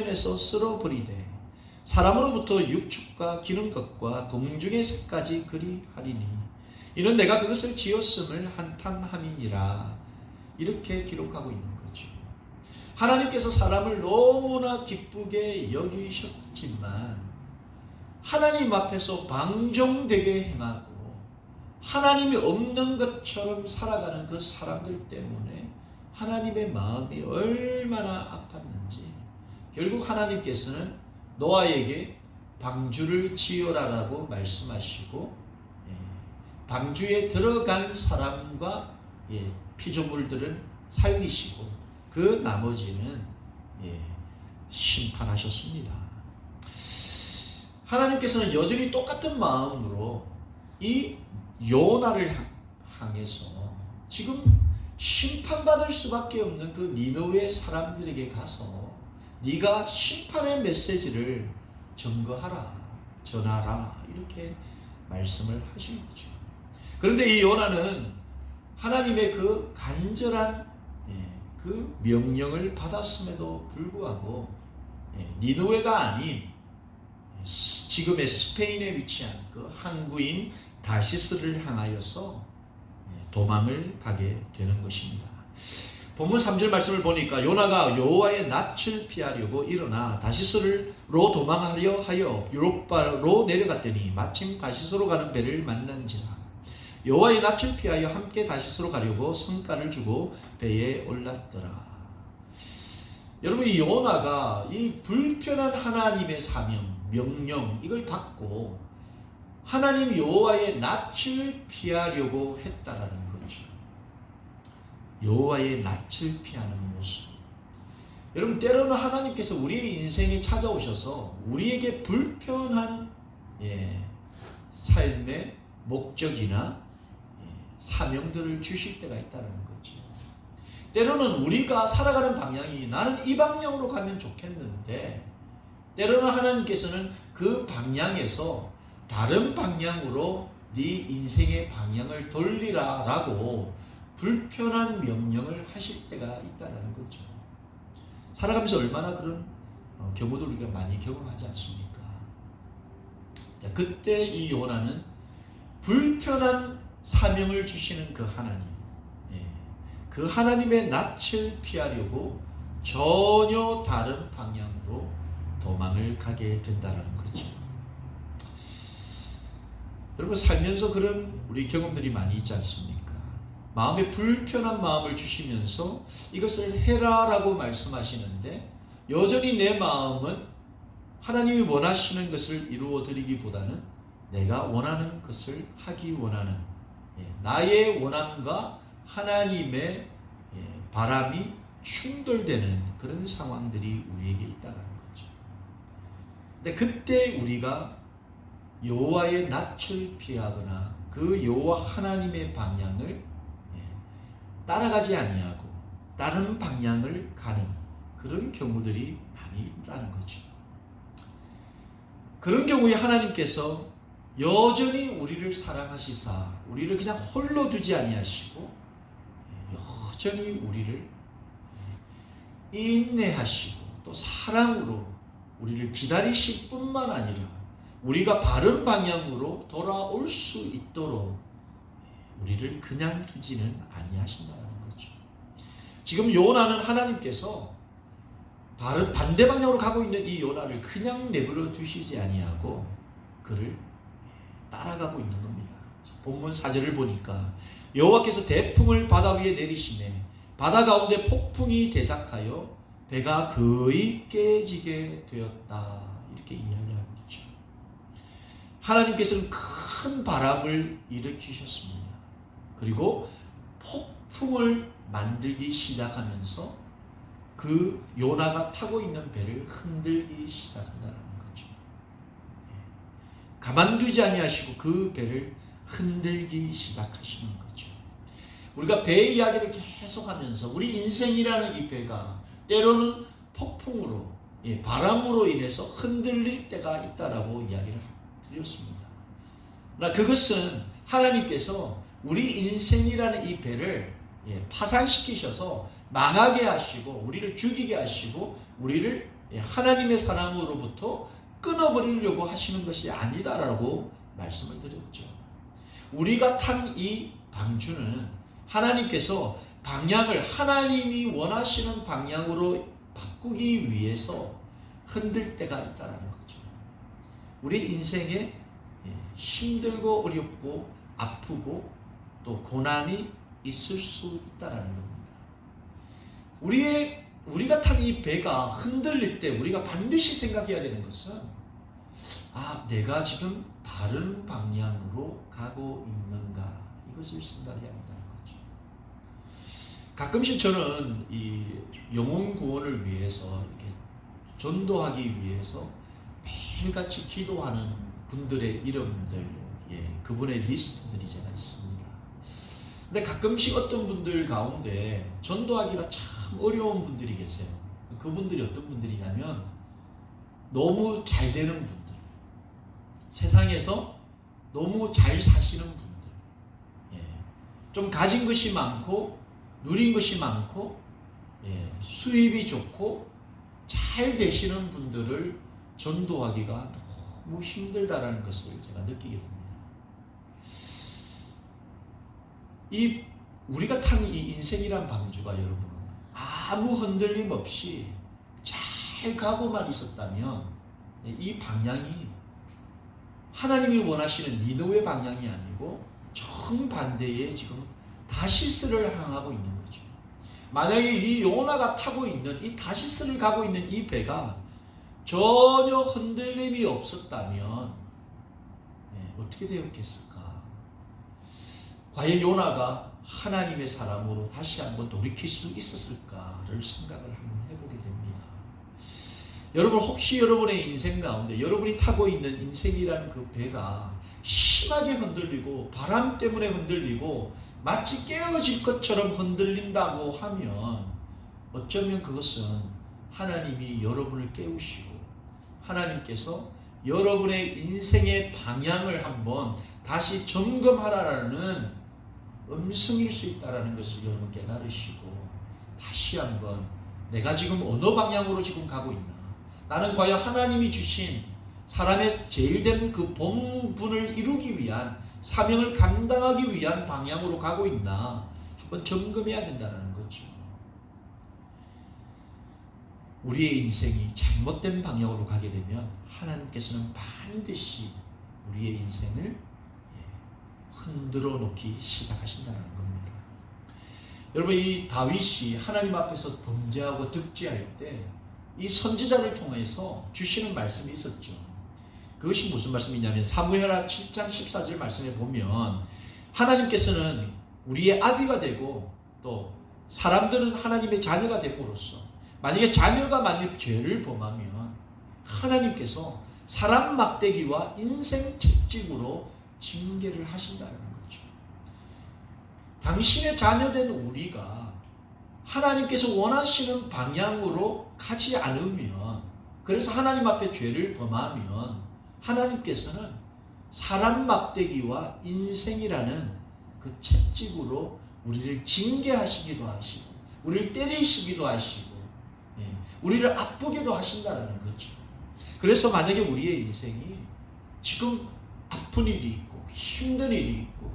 에서 쓸어버리되 사람으로부터 육축과 기는 것과 공중의 새까지 그리하리니 이는 내가 그것을 지었음을 한탄함이니라. 이렇게 기록하고 있는 거죠. 하나님께서 사람을 너무나 기쁘게 여기셨지만 하나님 앞에서 방종되게 행하고 하나님이 없는 것처럼 살아가는 그 사람들 때문에 하나님의 마음이 얼마나 아팠는지 결국 하나님께서는 노아에게 방주를 지어라라고 말씀하시고 방주에 들어간 사람과 피조물들은 살리시고 그 나머지는 심판하셨습니다. 하나님께서는 여전히 똑같은 마음으로 이 요나를 향해서 지금 심판받을 수밖에 없는 그 니느웨 사람들에게 가서 네가 심판의 메시지를 전거하라, 전하라 이렇게 말씀을 하신 거죠. 그런데 이 요나는 하나님의 그 간절한 그 명령을 받았음에도 불구하고 니느웨가 아닌 지금의 스페인에 위치한 그 항구인 다시스를 향하여서 도망을 가게 되는 것입니다. 본문 3절 말씀을 보니까 요나가 여호와의 낯을 피하려고 일어나 다시스로 도망하려 하여 유로바로 내려갔더니 마침 다시스로 가는 배를 만난지라. 여호와의 낯을 피하여 함께 다시스로 가려고 성가를 주고 배에 올랐더라. 여러분, 이 요나가 이 불편한 하나님의 사명, 명령 이걸 받고 하나님 여호와의 낯을 피하려고 했다라는 거죠. 여호와의 낯을 피하는 모습. 여러분, 때로는 하나님께서 우리의 인생에 찾아오셔서 우리에게 불편한 삶의 목적이나 사명들을 주실 때가 있다는 거죠. 때로는 우리가 살아가는 방향이 나는 이 방향으로 가면 좋겠는데 때로는 하나님께서는 그 방향에서 다른 방향으로 네 인생의 방향을 돌리라 라고 불편한 명령을 하실 때가 있다는 거죠. 살아가면서 얼마나 그런 경우도 우리가 많이 경험하지 않습니까? 자, 그때 이 요나는 불편한 사명을 주시는 그 하나님, 그 하나님의 낯을 피하려고 전혀 다른 방향으로 도망을 가게 된다는 거죠. 여러분, 살면서 그런 우리 경험들이 많이 있지 않습니까? 마음에 불편한 마음을 주시면서 이것을 해라라고 말씀하시는데 여전히 내 마음은 하나님이 원하시는 것을 이루어 드리기보다는 내가 원하는 것을 하기 원하는 나의 원함과 하나님의 바람이 충돌되는 그런 상황들이 우리에게 있다는 거죠. 근데 그때 우리가 여호와의 낯을 피하거나 그 여호와 하나님의 방향을 따라가지 아니하고 다른 방향을 가는 그런 경우들이 많이 있다는 거죠. 그런 경우에 하나님께서 여전히 우리를 사랑하시사 우리를 그냥 홀로 두지 아니하시고 여전히 우리를 인내하시고 또 사랑으로 우리를 기다리실 뿐만 아니라 우리가 바른 방향으로 돌아올 수 있도록 우리를 그냥 두지는 아니하신다는 거죠. 지금 요나는 하나님께서 바른 반대 방향으로 가고 있는 이 요나를 그냥 내버려 두시지 아니하고 그를 따라가고 있는 겁니다. 본문 4절을 보니까 여호와께서 대풍을 바다 위에 내리시매 바다 가운데 폭풍이 대작하여 배가 거의 깨지게 되었다. 이렇게 이야기하고 있죠. 하나님께서는 큰 바람을 일으키셨습니다. 그리고 폭풍을 만들기 시작하면서 그 요나가 타고 있는 배를 흔들기 시작한다는 거죠. 가만두지 아니하시고 그 배를 흔들기 시작하시는 거죠. 우리가 배 이야기를 계속하면서 우리 인생이라는 이 배가 때로는 폭풍으로 바람으로 인해서 흔들릴 때가 있다라고 이야기를 드렸습니다. 그러나 그것은 하나님께서 우리 인생이라는 이 배를 파산시키셔서 망하게 하시고 우리를 죽이게 하시고 우리를 하나님의 사랑으로부터 끊어버리려고 하시는 것이 아니다라고 말씀을 드렸죠. 우리가 탄 이 방주는 하나님께서 방향을 하나님이 원하시는 방향으로 바꾸기 위해서 흔들 때가 있다는 거죠. 우리 인생에 힘들고 어렵고 아프고 또 고난이 있을 수 있다는 겁니다. 우리가 탄 이 배가 흔들릴 때 우리가 반드시 생각해야 되는 것은 내가 지금 다른 방향으로 가고 있는가, 이것을 생각해야 한다는 거죠. 가끔씩 저는 이 영혼 구원을 위해서 이렇게 전도하기 위해서 매일같이 기도하는 분들의 이름들, 그분의 리스트들이 제가 있습니다. 근데 가끔씩 어떤 분들 가운데 전도하기가 참 어려운 분들이 계세요. 그분들이 어떤 분들이냐면 너무 잘 되는 분들, 세상에서 너무 잘 사시는 분들, 좀 가진 것이 많고 누린 것이 많고 수입이 좋고 잘 되시는 분들을 전도하기가 너무 힘들다라는 것을 제가 느끼게 됩니다. 우리가 탄 이 인생이란 방주가 여러분 아무 흔들림 없이 잘 가고만 있었다면 이 방향이 하나님이 원하시는 니느웨 방향이 아니고 정반대의 지금 다시스를 향하고 있는 거죠. 만약에 이 요나가 타고 있는 이 다시스를 가고 있는 이 배가 전혀 흔들림이 없었다면 어떻게 되었겠을까? 과연 요나가 하나님의 사람으로 다시 한번 돌이킬 수 있었을까를 생각을 한번 해보게 됩니다. 여러분, 혹시 여러분의 인생 가운데 여러분이 타고 있는 인생이라는 그 배가 심하게 흔들리고 바람 때문에 흔들리고 마치 깨어질 것처럼 흔들린다고 하면 어쩌면 그것은 하나님이 여러분을 깨우시고 하나님께서 여러분의 인생의 방향을 한번 다시 점검하라는 음성일 수 있다는 것을 여러분 깨달으시고 다시 한번 내가 지금 어느 방향으로 지금 가고 있나, 나는 과연 하나님이 주신 사람의 제일된 그 본분을 이루기 위한 사명을 감당하기 위한 방향으로 가고 있나 한번 점검해야 된다는 거죠. 우리의 인생이 잘못된 방향으로 가게 되면 하나님께서는 반드시 우리의 인생을 흔들어 놓기 시작하신다는 겁니다. 여러분, 이 다윗이 하나님 앞에서 범죄하고 득죄할 때 이 선지자를 통해서 주시는 말씀이 있었죠. 그것이 무슨 말씀이냐면 사무엘하 7장 14절 말씀에 보면 하나님께서는 우리의 아비가 되고 또 사람들은 하나님의 자녀가 됨으로써 만약에 자녀가 만일 죄를 범하면 하나님께서 사람 막대기와 인생 채찍으로 징계를 하신다는 거죠. 당신의 자녀된 우리가 하나님께서 원하시는 방향으로 가지 않으면, 그래서 하나님 앞에 죄를 범하면 하나님께서는 사람 막대기와 인생이라는 그 채찍으로 우리를 징계하시기도 하시고 우리를 때리시기도 하시고 우리를 아프게도 하신다는 거죠. 그래서 만약에 우리의 인생이 지금 아픈 일이 있고 힘든 일이 있고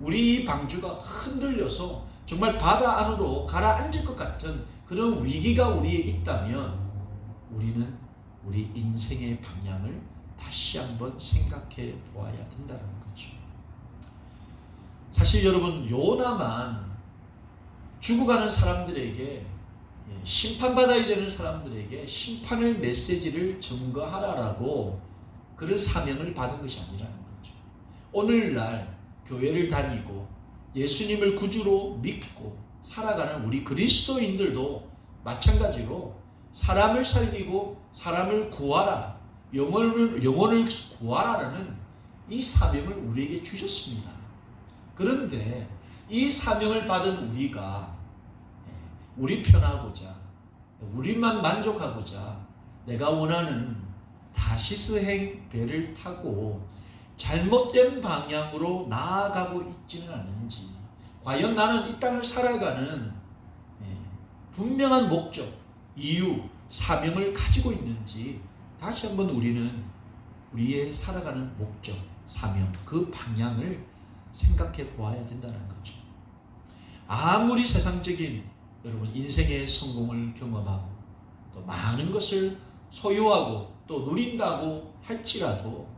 우리 방주가 흔들려서 정말 바다 안으로 가라앉을 것 같은 그런 위기가 우리에 있다면 우리는 우리 인생의 방향을 다시 한번 생각해 보아야 된다는 거죠. 사실 여러분, 요나만 죽어가는 사람들에게, 심판받아야 되는 사람들에게 심판의 메시지를 전거하라라고 그런 사명을 받은 것이 아니라는 거죠. 오늘날 교회를 다니고 예수님을 구주로 믿고 살아가는 우리 그리스도인들도 마찬가지로 사람을 살리고 사람을 구하라, 영혼을 구하라는 이 사명을 우리에게 주셨습니다. 그런데 이 사명을 받은 우리가 우리 편하고자, 우리만 만족하고자 내가 원하는 다시스행 배를 타고 잘못된 방향으로 나아가고 있지는 않은지, 과연 나는 이 땅을 살아가는 분명한 목적, 이유, 사명을 가지고 있는지 다시 한번 우리는 우리의 살아가는 목적, 사명, 그 방향을 생각해 보아야 된다는 거죠. 아무리 세상적인 여러분 인생의 성공을 경험하고 또 많은 것을 소유하고 또 누린다고 할지라도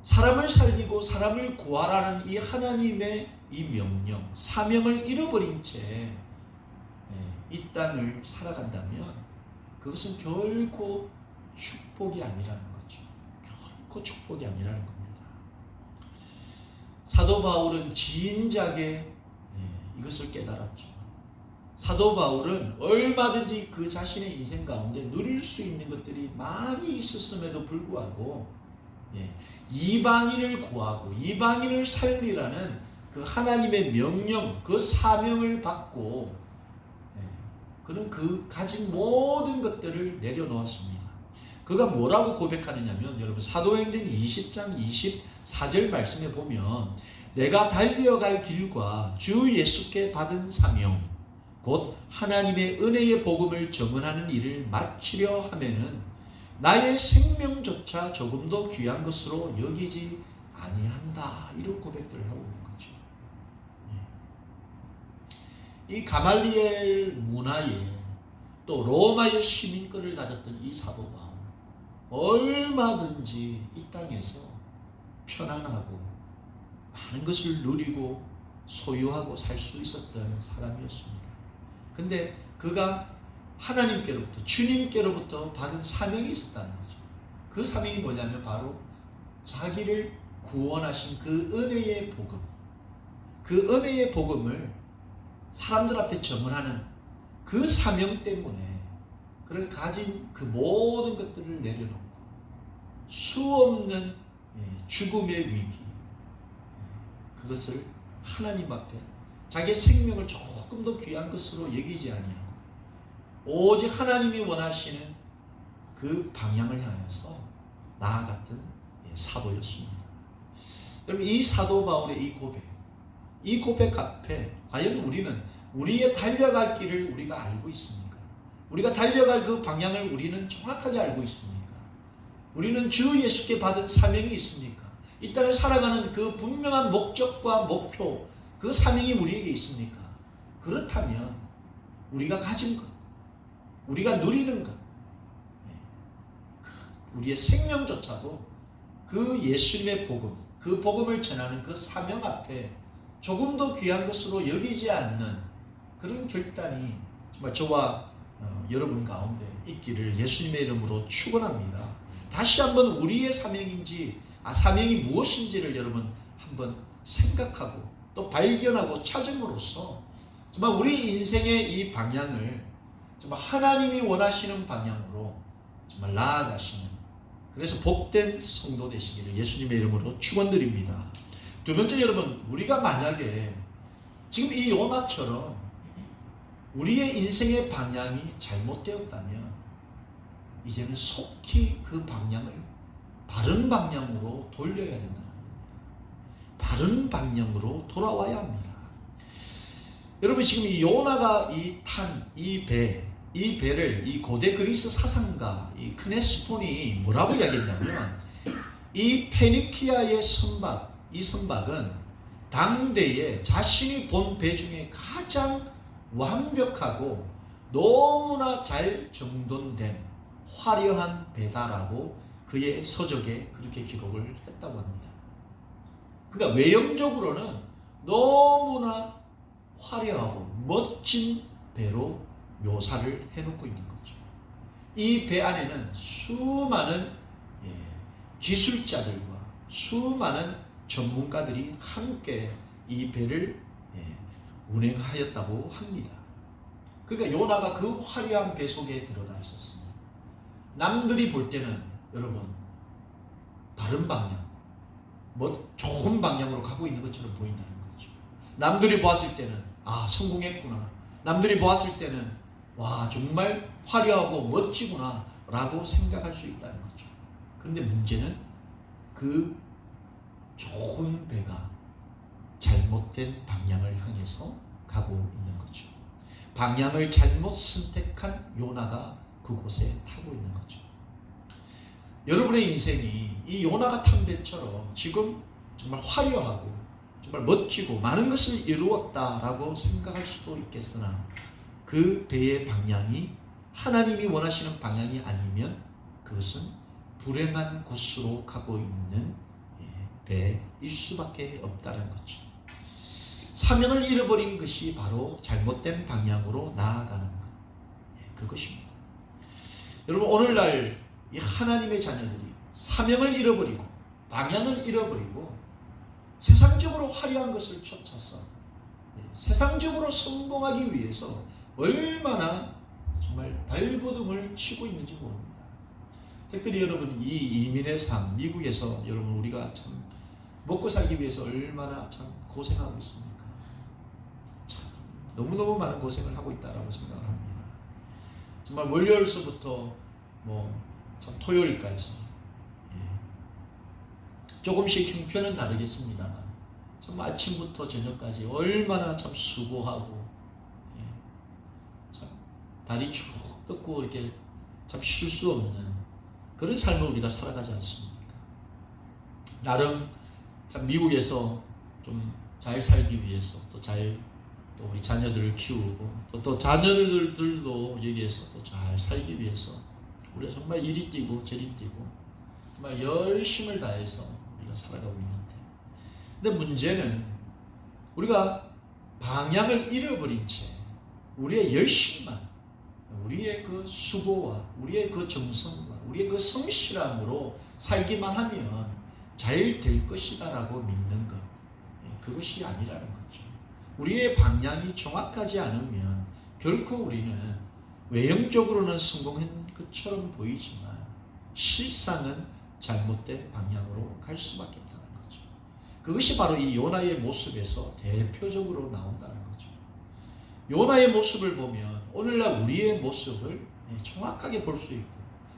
사람을 살리고 사람을 구하라는 이 하나님의 이 명령, 사명을 잃어버린 채 이 땅을 살아간다면 그것은 결코 축복이 아니라는 거죠. 결코 축복이 아니라는 겁니다. 사도 바울은 진작에 이것을 깨달았죠. 사도 바울은 얼마든지 그 자신의 인생 가운데 누릴 수 있는 것들이 많이 있었음에도 불구하고 이방인을 구하고 이방인을 살리라는 그 하나님의 명령, 그 사명을 받고 그는 그 가진 모든 것들을 내려놓았습니다. 그가 뭐라고 고백하느냐면 여러분 사도행전 20장 24절 말씀에 보면 내가 달려갈 길과 주 예수께 받은 사명 곧 하나님의 은혜의 복음을 증언하는 일을 마치려 하면은 나의 생명조차 조금도 귀한 것으로 여기지 아니한다. 이런 고백들을 하고 있는 거죠. 이 가말리엘 문화에 또 로마의 시민권을 가졌던 이 사도 바울 얼마든지 이 땅에서 편안하고 많은 것을 누리고 소유하고 살 수 있었던 사람이었습니다. 근데 그가 하나님께로부터 주님께로부터 받은 사명이 있었다는 거죠. 그 사명이 뭐냐면 바로 자기를 구원하신 그 은혜의 복음, 그 은혜의 복음을 사람들 앞에 증언하는 그 사명 때문에 그를 가진 그 모든 것들을 내려놓고 수없는 죽음의 위기, 그것을 하나님 앞에 자기의 생명을 조금 더 귀한 것으로 여기지 아니하고 오직 하나님이 원하시는 그 방향을 향해서 나아갔던 사도였습니다. 여러분 이 사도 바울의 이 고백 앞에 과연 우리는 우리의 달려갈 길을 우리가 알고 있습니까? 우리가 달려갈 그 방향을 우리는 정확하게 알고 있습니까? 우리는 주 예수께 받은 사명이 있습니까? 이 땅을 살아가는 그 분명한 목적과 목표, 그 사명이 우리에게 있습니까? 그렇다면 우리가 가진 것, 우리가 누리는 것, 우리의 생명조차도 그 예수님의 복음, 그 복음을 전하는 그 사명 앞에 조금 더 귀한 것으로 여기지 않는 그런 결단이 정말 저와 여러분 가운데 있기를 예수님의 이름으로 축원합니다. 다시 한번 우리의 사명인지 사명이 무엇인지를 여러분 한번 생각하고 또 발견하고 찾음으로써 정말 우리 인생의 이 방향을 정말 하나님이 원하시는 방향으로 정말 나아가시는, 그래서 복된 성도 되시기를 예수님의 이름으로 축원드립니다. 두 번째, 여러분 우리가 만약에 지금 이 요나처럼 우리의 인생의 방향이 잘못되었다면 이제는 속히 그 방향을 바른 방향으로 돌려야 된다는 겁니다. 바른 방향으로 돌아와야 합니다. 여러분 지금 이 요나가 이 배를 이 고대 그리스 사상가 이 크네스톤이 뭐라고 이야기했냐면 이 페니키아의 선박, 이 선박은 당대에 자신이 본 배 중에 가장 완벽하고 너무나 잘 정돈된 화려한 배다라고 그의 서적에 그렇게 기록을 했다고 합니다. 그러니까 외형적으로는 너무나 화려하고 멋진 배로 묘사를 해놓고 있는 거죠. 이 배 안에는 수많은 기술자들과 수많은 전문가들이 함께 이 배를 운행하였다고 합니다. 그러니까 요나가 그 화려한 배 속에 들어가 있었습니다. 남들이 볼 때는 여러분 바른 방향, 좋은 방향으로 가고 있는 것처럼 보인다는 거죠. 남들이 보았을 때는 성공했구나. 남들이 보았을 때는 정말 화려하고 멋지구나 라고 생각할 수 있다는 거죠. 그런데 문제는 그 좋은 배가 잘못된 방향을 향해서 가고 있는 거죠. 방향을 잘못 선택한 요나가 그곳에 타고 있는 거죠. 여러분의 인생이 이 요나가 탄 배처럼 지금 정말 화려하고 정말 멋지고 많은 것을 이루었다라고 생각할 수도 있겠으나 그 배의 방향이 하나님이 원하시는 방향이 아니면 그것은 불행한 곳으로 가고 있는 배일 수밖에 없다는 거죠. 사명을 잃어버린 것이 바로 잘못된 방향으로 나아가는 것, 그것입니다. 여러분, 오늘날 이 하나님의 자녀들이 사명을 잃어버리고 방향을 잃어버리고 세상적으로 화려한 것을 쫓아서 세상적으로 성공하기 위해서 얼마나 정말 발버둥을 치고 있는지 모릅니다. 특별히 여러분, 이 이민의 삶, 미국에서 여러분 우리가 참 먹고 살기 위해서 얼마나 참 고생하고 있습니까? 참 너무너무 많은 고생을 하고 있다라고 생각을 합니다. 정말 월요일서부터 참 토요일까지 조금씩 형편은 다르겠습니다만 정말 아침부터 저녁까지 얼마나 참 수고하고 참 다리 쭉 뻗고 이렇게 참 쉴 수 없는 그런 삶을 우리가 살아가지 않습니까? 나름 참 미국에서 좀 잘 살기 위해서 또 우리 자녀들을 키우고 또 자녀들도 여기에서 또 잘 살기 위해서 우리가 정말 이리 뛰고 저리 뛰고 정말 열심을 다해서 우리가 살아가고 있는데, 근데 문제는 우리가 방향을 잃어버린 채 우리의 열심만, 우리의 그 수고와 우리의 그 정성과 우리의 그 성실함으로 살기만 하면 잘 될 것이다 라고 믿는 것, 그것이 아니라는 거죠. 우리의 방향이 정확하지 않으면 결코 우리는 외형적으로는 성공한 것처럼 보이지만 실상은 잘못된 방향으로 갈 수밖에 없다는 거죠. 그것이 바로 이 요나의 모습에서 대표적으로 나온다는 거죠. 요나의 모습을 보면 오늘날 우리의 모습을 정확하게 볼 수 있고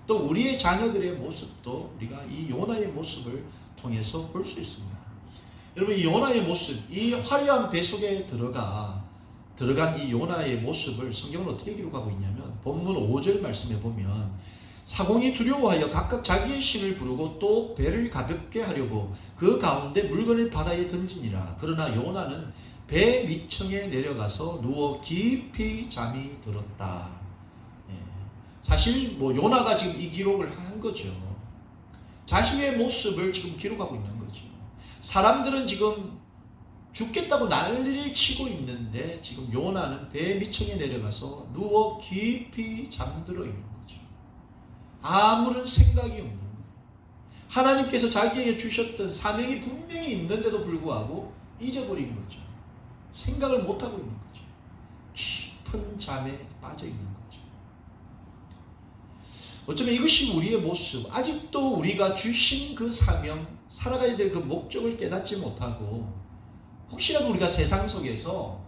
또 우리의 자녀들의 모습도 우리가 이 요나의 모습을 통해서 볼 수 있습니다. 여러분, 이 요나의 모습, 이 화려한 배 속에 들어간 이 요나의 모습을 성경은 어떻게 기록하고 있냐면 본문 5절 말씀에 보면 사공이 두려워하여 각각 자기의 신을 부르고 또 배를 가볍게 하려고 그 가운데 물건을 바다에 던지니라. 그러나 요나는 배 밑층에 내려가서 누워 깊이 잠이 들었다. 사실 요나가 지금 이 기록을 한 거죠. 자신의 모습을 지금 기록하고 있는 거죠. 사람들은 지금 죽겠다고 난리를 치고 있는데 지금 요나는 배 밑층에 내려가서 누워 깊이 잠들어 있는 거죠. 아무런 생각이 없는 거예요. 하나님께서 자기에게 주셨던 사명이 분명히 있는데도 불구하고 잊어버린 거죠. 생각을 못하고 있는 거죠. 깊은 잠에 빠져 있는 거죠. 어쩌면 이것이 우리의 모습, 아직도 우리가 주신 그 사명, 살아가야 될 그 목적을 깨닫지 못하고 혹시라도 우리가 세상 속에서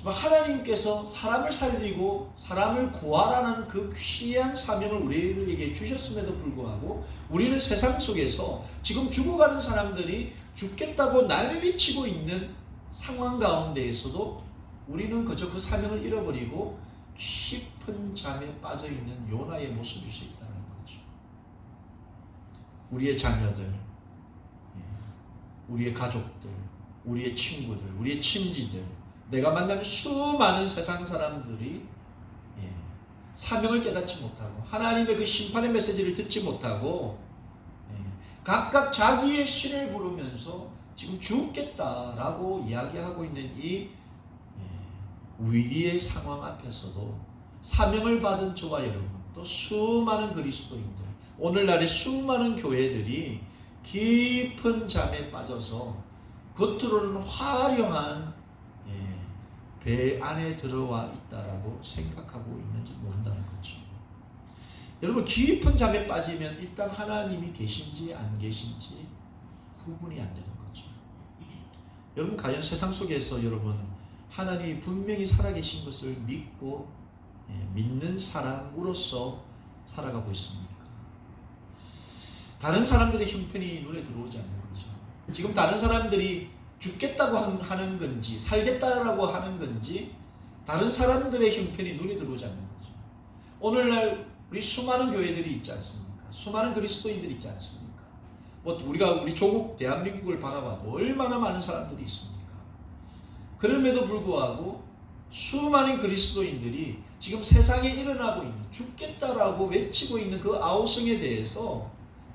하나님께서 사람을 살리고 사람을 구하라는 그 귀한 사명을 우리에게 주셨음에도 불구하고 우리는 세상 속에서 지금 죽어가는 사람들이 죽겠다고 난리치고 있는 상황 가운데에서도 우리는 그저 그 사명을 잃어버리고 깊은 잠에 빠져있는 요나의 모습일 수 있다는 거죠. 우리의 자녀들, 우리의 가족들, 우리의 친구들, 우리의 친지들, 내가 만난 수많은 세상 사람들이 사명을 깨닫지 못하고 하나님의 그 심판의 메시지를 듣지 못하고 각각 자기의 신을 부르면서 지금 죽겠다라고 이야기하고 있는 이 위기의 상황 앞에서도 사명을 받은 저와 여러분, 또 수많은 그리스도인들, 오늘날의 수많은 교회들이 깊은 잠에 빠져서 겉으로는 화려한 배 안에 들어와 있다라고 생각하고 있는지 모른다는 거죠. 여러분, 깊은 잠에 빠지면 일단 하나님이 계신지 안 계신지 구분이 안 되는 거죠. 여러분, 과연 세상 속에서 여러분 하나님이 분명히 살아계신 것을 믿고 믿는 사람으로서 살아가고 있습니까? 다른 사람들의 형편이 눈에 들어오지 않는 거죠. 지금 다른 사람들이 죽겠다고 하는 건지 살겠다라고 하는 건지 다른 사람들의 형편이 눈에 들어오지 않는 거죠. 오늘날 우리 수많은 교회들이 있지 않습니까? 수많은 그리스도인들이 있지 않습니까? 우리가 우리 조국 대한민국을 바라봐도 얼마나 많은 사람들이 있습니까? 그럼에도 불구하고 수많은 그리스도인들이 지금 세상에 일어나고 있는 죽겠다라고 외치고 있는 그 아우성에 대해서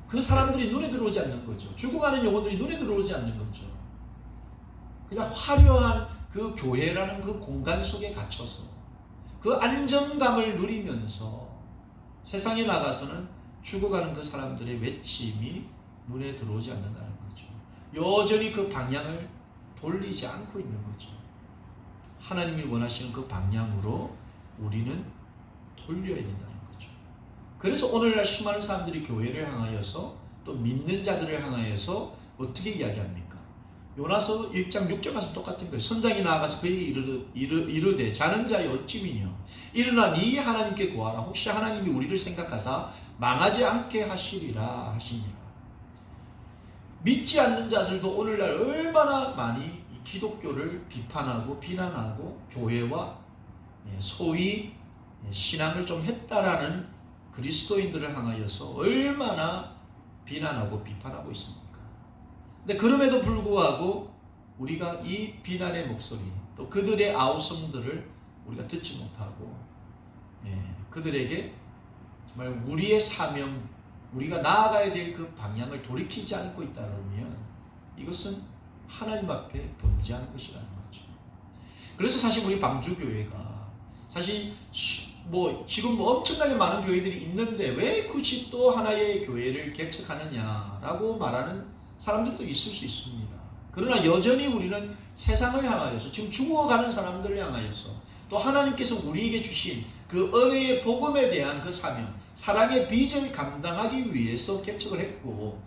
그 사람들이 눈에 들어오지 않는 거죠. 죽어가는 영혼들이 눈에 들어오지 않는 거죠. 그냥 화려한 그 교회라는 그 공간 속에 갇혀서 그 안정감을 누리면서 세상에 나가서는 죽어가는 그 사람들의 외침이 눈에 들어오지 않는다는 거죠. 여전히 그 방향을 돌리지 않고 있는 거죠. 하나님이 원하시는 그 방향으로 우리는 돌려야 된다는 거죠. 그래서 오늘날 수많은 사람들이 교회를 향하여서 또 믿는 자들을 향하여서 어떻게 이야기합니까? 요나서 1장 6절 말씀 똑같은 거예요. 선장이 나아가서 그에게 이르되 자는 자여 어찌미뇨 일어나 네 하나님께 구하라. 혹시 하나님이 우리를 생각하사 망하지 않게 하시리라 하시니라. 믿지 않는 자들도 오늘날 얼마나 많이 기독교를 비판하고 비난하고 교회와 소위 신앙을 좀 했다라는 그리스도인들을 향하여서 얼마나 비난하고 비판하고 있습니까? 근데 그럼에도 불구하고 우리가 이 비난의 목소리 또 그들의 아우성들을 우리가 듣지 못하고 그들에게 정말 우리의 사명 우리가 나아가야 될 그 방향을 돌이키지 않고 있다면 이것은 하나님 앞에 범죄하는 것이라는 거죠. 그래서 사실 우리 방주교회가 사실 지금 엄청나게 많은 교회들이 있는데 왜 굳이 또 하나의 교회를 개척하느냐라고 말하는 사람들도 있을 수 있습니다. 그러나 여전히 우리는 세상을 향하여서 지금 죽어가는 사람들을 향하여서 또 하나님께서 우리에게 주신 그 은혜의 복음에 대한 그 사명 사랑의 빚을 감당하기 위해서 개척을 했고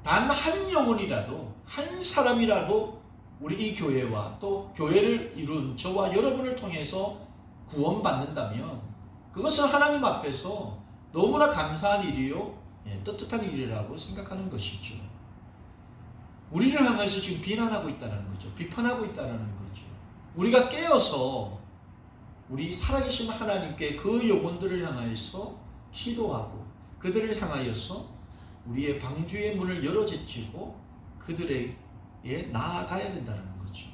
단 한 영혼이라도 한 사람이라도 우리 이 교회와 또 교회를 이룬 저와 여러분을 통해서 구원받는다면 그것은 하나님 앞에서 너무나 감사한 일이요 떳떳한 일이라고 생각하는 것이죠. 우리를 향해서 지금 비난하고 있다는 거죠. 비판하고 있다는 거죠. 우리가 깨어서 우리 살아계신 하나님께 그 영혼들을 향하여서 기도하고 그들을 향하여서 우리의 방주의 문을 열어제치고 그들에게 나아가야 된다는 거죠.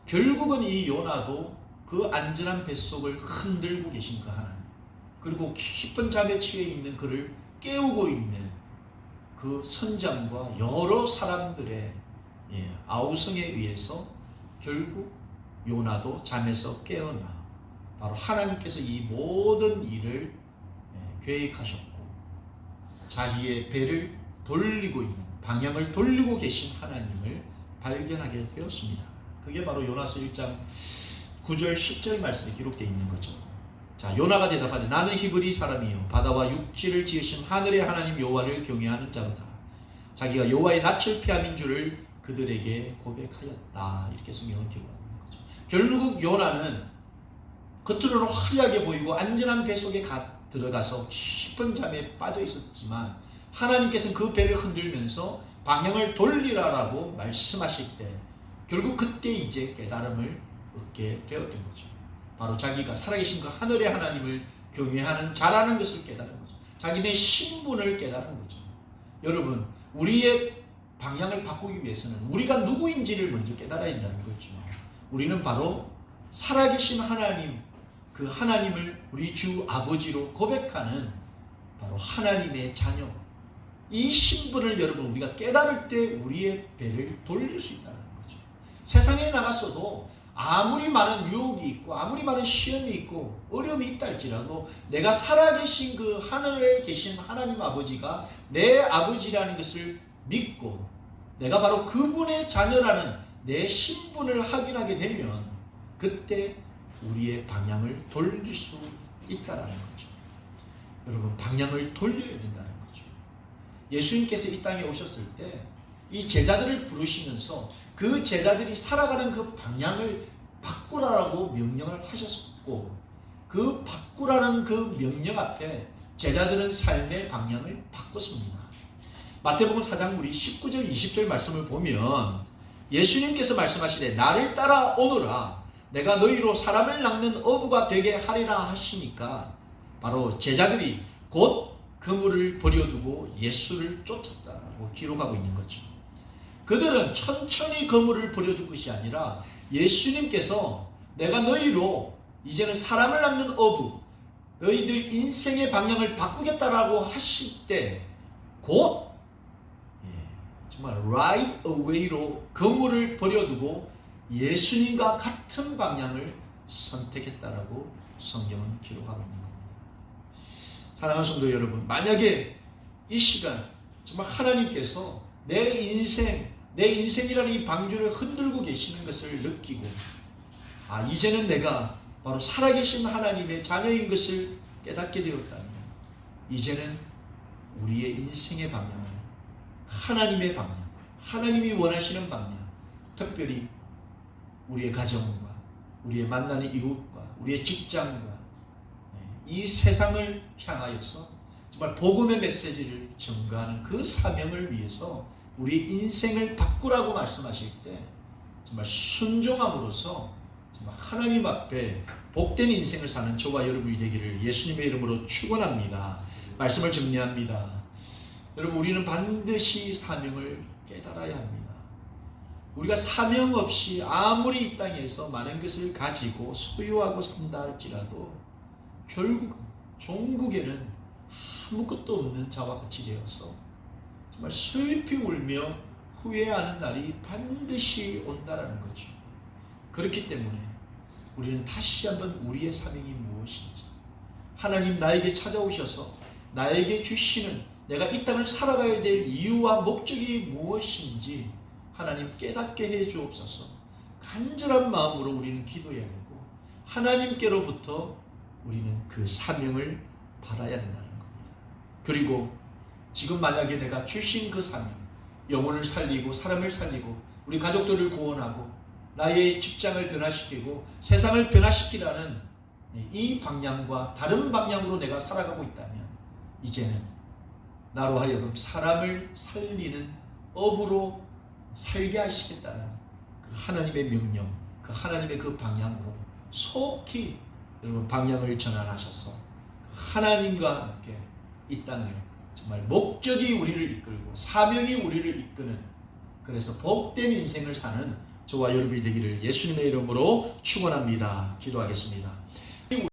결국은 이 요나도 그 안전한 뱃속을 흔들고 계신 그 하나님 그리고 깊은 잠에 취해 있는 그를 깨우고 있는 그 선장과 여러 사람들의 아우성에 의해서 결국 요나도 잠에서 깨어나 바로 하나님께서 이 모든 일을 계획하셨고 자기의 배를 돌리고 있는 방향을 돌리고 계신 하나님을 발견하게 되었습니다. 그게 바로 요나서 1장 9절 10절 말씀에 기록되어 있는 거죠. 자, 요나가 대답하되 나는 히브리 사람이요 바다와 육지를 지으신 하늘의 하나님 여호와를 경외하는 자로다. 자기가 여호와의 낯을 피함인 줄을 그들에게 고백하였다. 이렇게 성경은 기록하는 거죠. 결국 요나는 겉으로는 화려하게 보이고 안전한 배 속에 들어가서 깊은 잠에 빠져 있었지만 하나님께서는 그 배를 흔들면서 방향을 돌리라라고 말씀하실 때 결국 그때 이제 깨달음을 얻게 되었던 거죠. 바로 자기가 살아계신 그 하늘의 하나님을 경외하는 자라는 것을 깨달은 거죠. 자기네 신분을 깨달은 거죠. 여러분, 우리의 방향을 바꾸기 위해서는 우리가 누구인지를 먼저 깨달아야 된다는 거죠. 우리는 바로 살아계신 하나님, 그 하나님을 우리 주 아버지로 고백하는 바로 하나님의 자녀. 이 신분을 여러분 우리가 깨달을 때 우리의 배를 돌릴 수 있다는 거죠. 세상에 나갔어도 아무리 많은 유혹이 있고 아무리 많은 시험이 있고 어려움이 있다 할지라도 내가 살아계신 그 하늘에 계신 하나님 아버지가 내 아버지라는 것을 믿고 내가 바로 그분의 자녀라는 내 신분을 확인하게 되면 그때 우리의 방향을 돌릴 수 있다는 거죠. 여러분, 방향을 돌려야 된다는 거죠. 예수님께서 이 땅에 오셨을 때 이 제자들을 부르시면서 그 제자들이 살아가는 그 방향을 바꾸라라고 명령을 하셨고 그 바꾸라는 그 명령 앞에 제자들은 삶의 방향을 바꿨습니다. 마태복음 4장 우리 19절 20절 말씀을 보면 예수님께서 말씀하시되 나를 따라오너라 내가 너희로 사람을 낚는 어부가 되게 하리라 하시니까 바로 제자들이 곧 그물을 버려두고 예수를 쫓았다고 기록하고 있는 거죠. 그들은 천천히 그물을 버려둔 것이 아니라 예수님께서 내가 너희로 이제는 사람을 낚는 어부, 너희들 인생의 방향을 바꾸겠다라고 하실 때 곧 정말 right away로 그물을 버려두고 예수님과 같은 방향을 선택했다라고 성경은 기록하고 있는 겁니다. 사랑하는 성도 여러분, 만약에 이 시간 정말 하나님께서 내 인생이라는 이 방주를 흔들고 계시는 것을 느끼고 이제는 내가 바로 살아계신 하나님의 자녀인 것을 깨닫게 되었다면 이제는 우리의 인생의 방향은 하나님의 방향, 하나님이 원하시는 방향, 특별히 우리의 가정과 우리의 만나는 이웃과 우리의 직장과 이 세상을 향하여서 정말 복음의 메시지를 전가하는 그 사명을 위해서 우리 인생을 바꾸라고 말씀하실 때 정말 순종함으로써 정말 하나님 앞에 복된 인생을 사는 저와 여러분이 되기를 예수님의 이름으로 축원합니다. 말씀을 정리합니다. 여러분, 우리는 반드시 사명을 깨달아야 합니다. 우리가 사명 없이 아무리 이 땅에서 많은 것을 가지고 소유하고 산다 할지라도 결국 종국에는 아무것도 없는 자와 같이 되어서 정말 슬피 울며 후회하는 날이 반드시 온다라는 거죠. 그렇기 때문에 우리는 다시 한번 우리의 사명이 무엇인지, 하나님 나에게 찾아오셔서 나에게 주시는 내가 이 땅을 살아가야 될 이유와 목적이 무엇인지 하나님 깨닫게 해 주옵소서. 간절한 마음으로 우리는 기도해야 되고 하나님께로부터 우리는 그 사명을 받아야 된다는 겁니다. 그리고 지금 만약에 내가 주신 그 사명, 영혼을 살리고 사람을 살리고 우리 가족들을 구원하고 나의 직장을 변화시키고 세상을 변화시키라는 이 방향과 다른 방향으로 내가 살아가고 있다면 이제는 나로 하여금 사람을 살리는 업으로 살게 하시겠다는 그 하나님의 명령, 그 하나님의 그 방향으로 속히 여러분 방향을 전환하셔서 하나님과 함께 이 땅을 정말 목적이 우리를 이끌고 사명이 우리를 이끄는, 그래서 복된 인생을 사는 저와 여러분이 되기를 예수님의 이름으로 축원합니다. 기도하겠습니다.